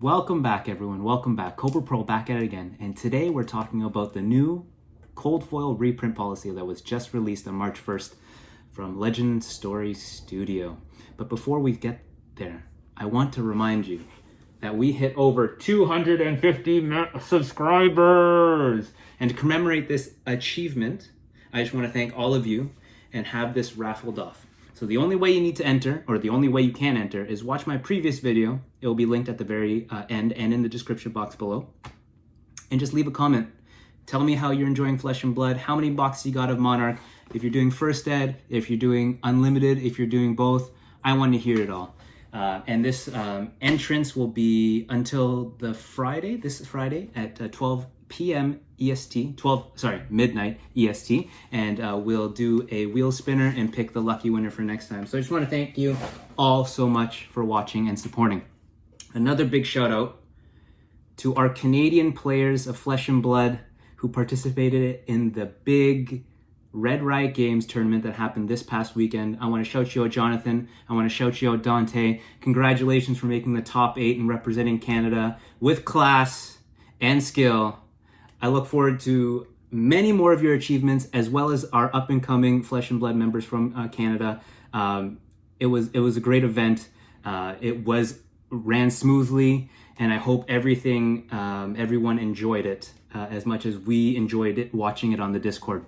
Welcome back, everyone. Welcome back. Cobra Pro back at it again. And today we're talking about the new cold foil reprint policy that was just released on March 1st from Legend Story Studio. But before we get there, I want to remind you that we hit over 250 subscribers. And to commemorate this achievement, I just want to thank all of you and have this raffled off. So the only way you need to enter, or the only way you can enter, is watch my previous video. It will be linked at the very end and in the description box below. And just leave a comment. Tell me how you're enjoying Flesh and Blood, how many boxes you got of Monarch, if you're doing First Ed, if you're doing Unlimited, if you're doing both. I want to hear it all. And this entrance will be until this Friday at 12 p.m. EST, midnight EST, and we'll do a wheel spinner and pick the lucky winner for next time. So I just want to thank you all so much for watching and supporting. Another big shout out to our Canadian players of Flesh and Blood who participated in the big Red Riot Games tournament that happened this past weekend. I want to shout you out, Jonathan. I want to shout you out, Dante. Congratulations for making the top 8 and representing Canada with class and skill. I look forward to many more of your achievements, as well as our up-and-coming Flesh and Blood members from Canada. It was a great event. It ran smoothly, and I hope everyone enjoyed it as much as we enjoyed it watching it on the Discord.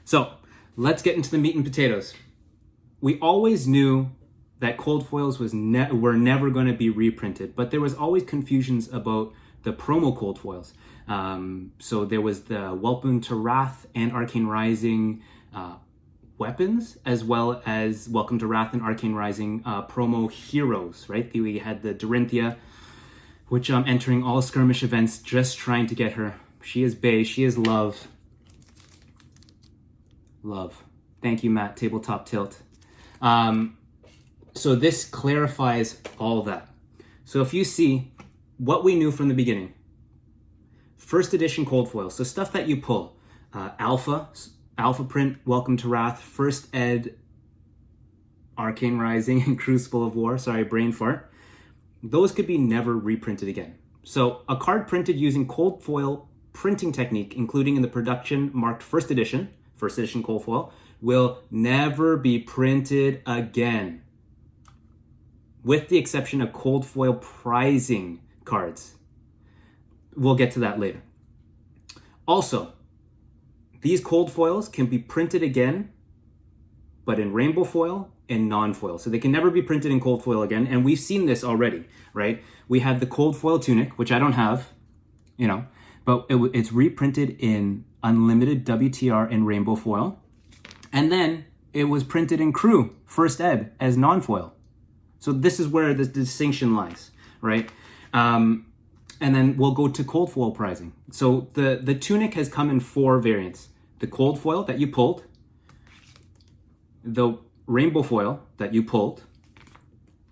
So let's get into the meat and potatoes. We always knew that cold foils were never going to be reprinted, but there was always confusions about the promo cold foils. So there was the Welcome to Rathe and Arcane Rising weapons, as well as Welcome to Rathe and Arcane Rising promo heroes, right? We had the Dorinthia, which I'm entering all skirmish events, just trying to get her. She is bae, she is love. Love. Thank you, Matt, Tabletop Tilt. So this clarifies all that. So if you see what we knew from the beginning, first edition cold foil, so stuff that you pull, Alpha Print, Welcome to Rathe, First Ed, Arcane Rising, and Crucible of War, sorry, brain fart, those could be never reprinted again. So a card printed using cold foil printing technique, including in the production marked first edition cold foil, will never be printed again, with the exception of cold foil prizing cards. We'll get to that later. Also, these cold foils can be printed again, but in rainbow foil and non-foil. So they can never be printed in cold foil again. And we've seen this already, right? We have the cold foil tunic, which I don't have, but it's reprinted in Unlimited, WTR, and rainbow foil. And then it was printed in Crew, First Ed, as non-foil. So this is where the distinction lies, right? And then we'll go to cold foil prizing. So the tunic has come in 4 variants. The cold foil that you pulled, the rainbow foil that you pulled,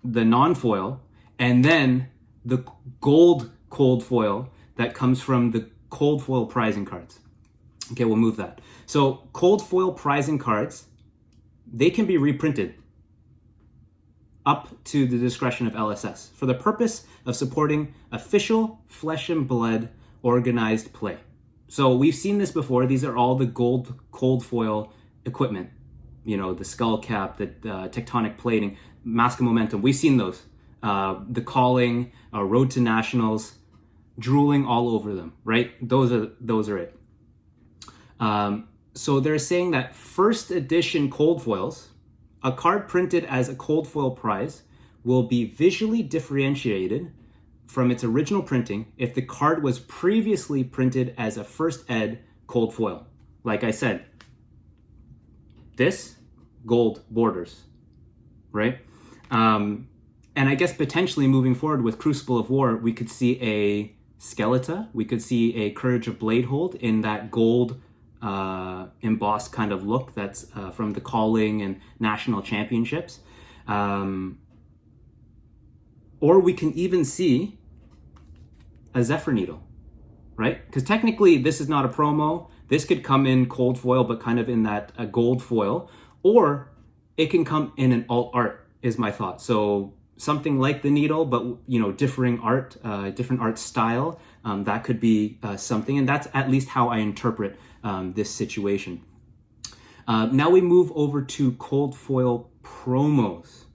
the non-foil, and then the gold cold foil that comes from the cold foil prizing cards. Okay, we'll move that. So cold foil prizing cards, they can be reprinted up to the discretion of LSS for the purpose of supporting official Flesh and Blood organized play. So we've seen this before. These are all the gold cold foil equipment. The skull cap, the tectonic plating, Mask of Momentum. We've seen those. The Calling, Road to Nationals, drooling all over them, right? Those are it. So they're saying that first edition cold foils, a card printed as a cold foil prize, will be visually differentiated from its original printing if the card was previously printed as a First Ed cold foil. Like I said, this gold borders, right? And I guess potentially moving forward with Crucible of War, we could see a Skeleton, we could see a Courage of Bladehold in that gold embossed kind of look that's from the Calling and National Championships. Or we can even see a Zephyr Needle, right? Because technically this is not a promo. This could come in cold foil, but kind of in that gold foil, or it can come in an alt art is my thought. So something like the needle, but different art style, that could be something, and that's at least how I interpret this situation. Now we move over to cold foil promos.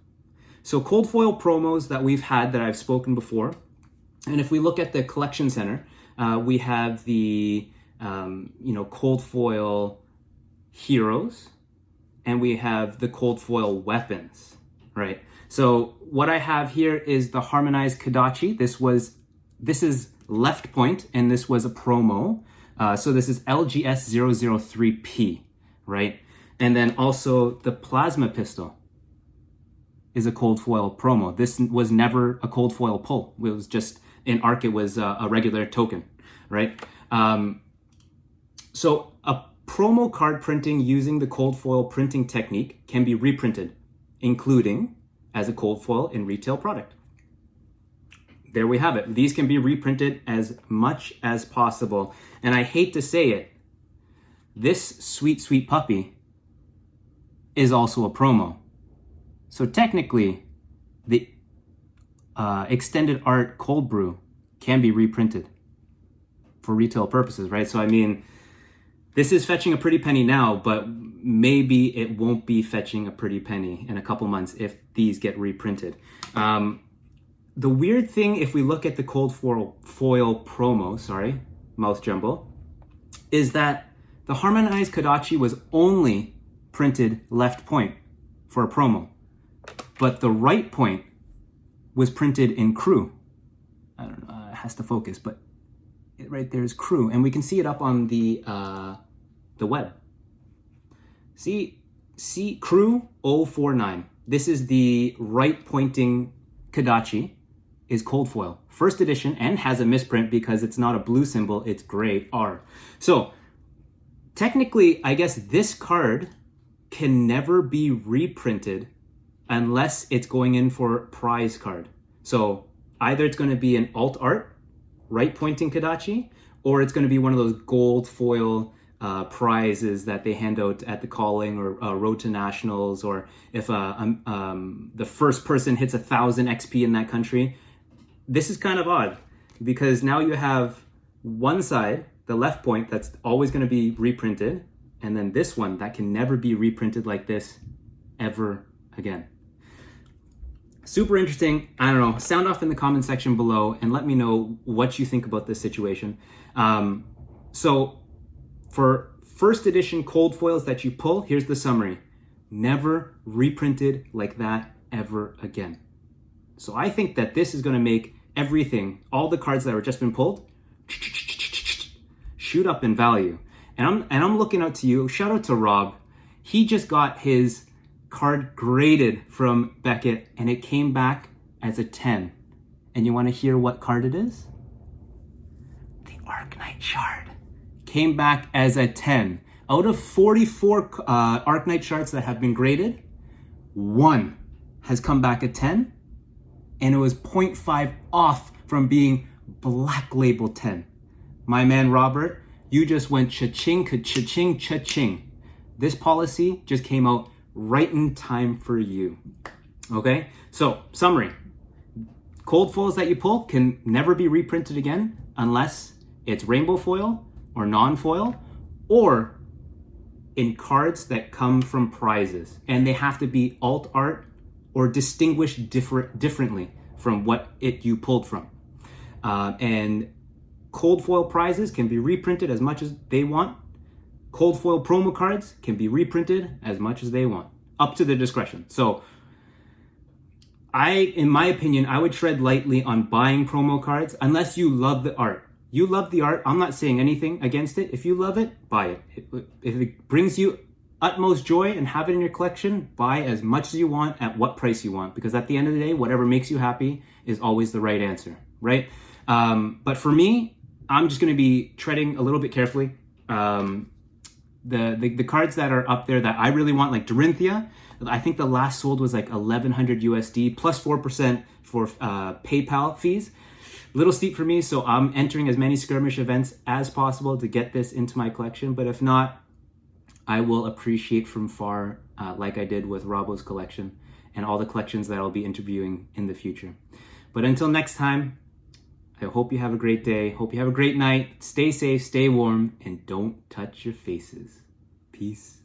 So cold foil promos that we've had, that I've spoken before, and if we look at the collection center, we have the cold foil heroes, and we have the cold foil weapons, right? So what I have here is the harmonized Kodachi. This is left point, and this was a promo. So this is LGS 003P, right? And then also the plasma pistol is a cold foil promo. This was never a cold foil pull. It was just, in Arc, it was a regular token, right? So a promo card printing using the cold foil printing technique can be reprinted, including as a cold foil in retail product. There we have it. These can be reprinted as much as possible. And I hate to say it, this sweet, sweet puppy is also a promo. So technically, the extended art cold brew can be reprinted for retail purposes, right? So I mean, this is fetching a pretty penny now, but maybe it won't be fetching a pretty penny in a couple months if these get reprinted. The weird thing, if we look at the cold foil promo, mouth jumble, is that the harmonized Kodachi was only printed left point for a promo, but the right point was printed in crew. I don't know, it has to focus, but right there is crew, and we can see it up on the web. See crew 049. This is the right pointing Kodachi, is cold foil, first edition, and has a misprint because it's not a blue symbol, it's gray R. So technically, I guess this card can never be reprinted unless it's going in for prize card. So either it's going to be an alt art, right pointing Kodachi, or it's going to be one of those gold foil prizes that they hand out at the calling or Road to Nationals, or if the first person hits 1,000 XP in that country. This is kind of odd because now you have one side, the left point, that's always going to be reprinted, and then this one that can never be reprinted like this ever again. Super interesting. I don't know. Sound off in the comment section below and let me know what you think about this situation. So for first edition cold foils that you pull, here's the summary. Never reprinted like that ever again. So I think that this is going to make everything, all the cards that have just been pulled, shoot up in value. And I'm looking out to you. Shout out to Rob. He just got his card graded from Beckett, and it came back as a 10. And you want to hear what card it is? The Arknight Shard. Came back as a 10. Out of 44 Arknight Shards that have been graded, one has come back a 10, and it was 0.5 off from being black label 10. My man Robert, you just went cha-ching, cha-ching, cha-ching. This policy just came out right in time for you. Okay, so summary. Cold foils that you pull can never be reprinted again unless it's rainbow foil or non-foil, or in cards that come from prizes, and they have to be alt art or distinguished differently from what you pulled from. And cold foil prizes can be reprinted as much as they want. Cold foil promo cards can be reprinted as much as they want, up to their discretion. So in my opinion, I would tread lightly on buying promo cards unless you love the art. You love the art. I'm not saying anything against it. If you love it, buy it. If it brings you utmost joy and have it in your collection, buy as much as you want at what price you want, because at the end of the day, whatever makes you happy is always the right answer, right? But for me, I'm just going to be treading a little bit carefully. The cards that are up there that I really want, like Dorinthia, I think the last sold was like 1,100 USD plus 4% for PayPal fees. Little steep for me, so I'm entering as many skirmish events as possible to get this into my collection. But if not, I will appreciate from far, like I did with Robbo's collection, and all the collections that I'll be interviewing in the future. But until next time, I hope you have a great day. Hope you have a great night. Stay safe, stay warm, and don't touch your faces. Peace.